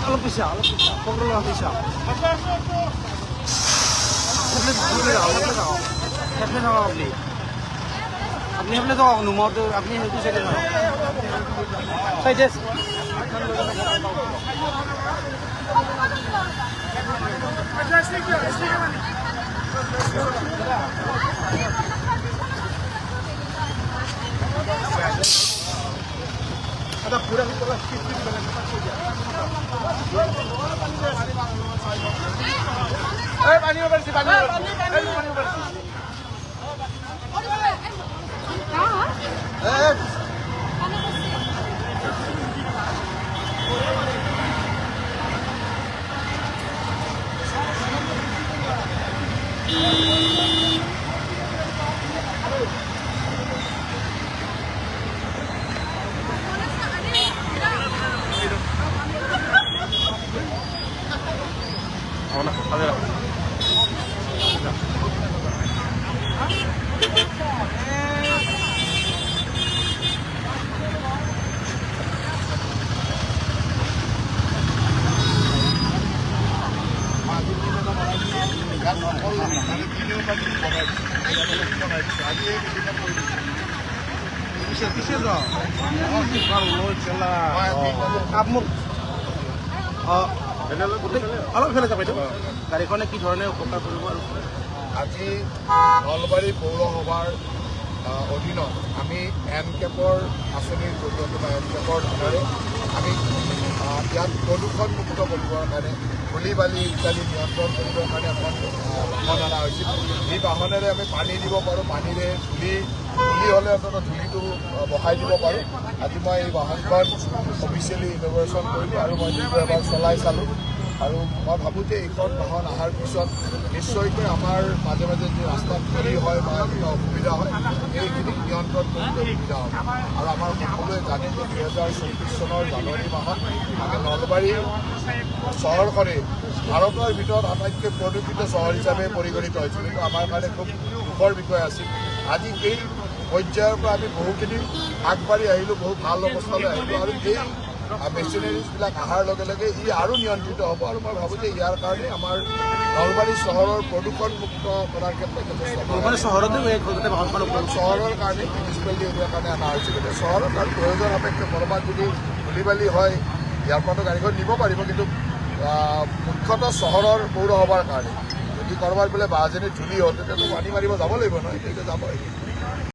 Alam bisa, kontrol bisa. আপনি আপনি তো অনুমত আপনি হেতু সেটা না সাইজেস ada pura pura पानी ऊपर से पानी ऊपर Hola, adelante. অলপ ফেলে যাব গাড়ীখনে কি ধৰণে উপকাৰ কৰিব আৰু আজি নলবাৰী পৌৰসভাৰ অধীনত আমি এন কেপৰ আঁচনিৰ জৰিয়তে বা এন কেপৰ ধৰণে আমি ইয়াত প্ৰদূষণমুক্ত কৰিবৰ কাৰণে ধূলি বালি ইত্যাদি নিয়ন্ত্ৰণ কৰিবৰ কাৰণে এখন বাহন অনা হৈছিল। এই বাহনেৰে আমি পানী দিব পাৰোঁ, পানীৰে ধূলি হ'লে অন্ততঃ ধূলিটো বহাই দিব পাৰোঁ। আজি মই এই বাহনখন অফিচিয়েলি ইন'গ্ৰেশ্যন কৰিলোঁ আৰু মই নিজে এবাৰ চলাই চালোঁ আৰু মই ভাবোঁ যে এইখন বাহন অহাৰ পিছত নিশ্চয়কৈ আমাৰ মাজে মাজে যি ৰাস্তাত ধূলি হয় বা কিবা অসুবিধা হয় সেইখিনিক নিয়ন্ত্ৰণ কৰিবলৈ সুবিধা হ'ব। আৰু আমাৰ সকলোৱে জানে যে 2024 চনৰ জানুৱাৰী মাহত আমি নলবাৰী চহৰখনেই ভাৰতৰ ভিতৰত আটাইতকৈ প্ৰদূষিত চহৰ হিচাপে পৰিগণিত হৈছিল, কিন্তু আমাৰ কাৰণে খুব দুখৰ বিষয় আছিল। আজি এই পৰ্যায়ৰ পৰা আমি বহুখিনি আগবাঢ়ি আহিলোঁ, বহু ভাল অৱস্থালৈ আহিলোঁ আৰু এই মেচিনাৰিজবিলাক অহাৰ লগে লগে ই আৰু নিয়ন্ত্ৰিত হ'ব আৰু মই ভাবোঁ যে ইয়াৰ কাৰণে আমাৰ নলবাৰী চহৰৰ প্ৰদূষণমুক্ত কৰাৰ ক্ষেত্ৰত যথেষ্ট চহৰৰ কাৰণে মিউনিচিপালিটি এৰিয়াৰ কাৰণে অনা হৈছে। গতিকে চহৰৰ কাৰণ প্ৰয়োজন সাপেক্ষে ক'ৰবাত যদি ধূলি বালি হয় ইয়াৰ পৰাতো গাড়ীখন নিব পাৰিব, কিন্তু মুখ্যতঃ চহৰৰ পৌৰসভাৰ কাৰণে যদি ক'ৰবাত বোলে বাছজনী ধূলি হ'ল তেতিয়াতো পানী মাৰিব যাব লাগিব নহয়, তেতিয়া যাবই।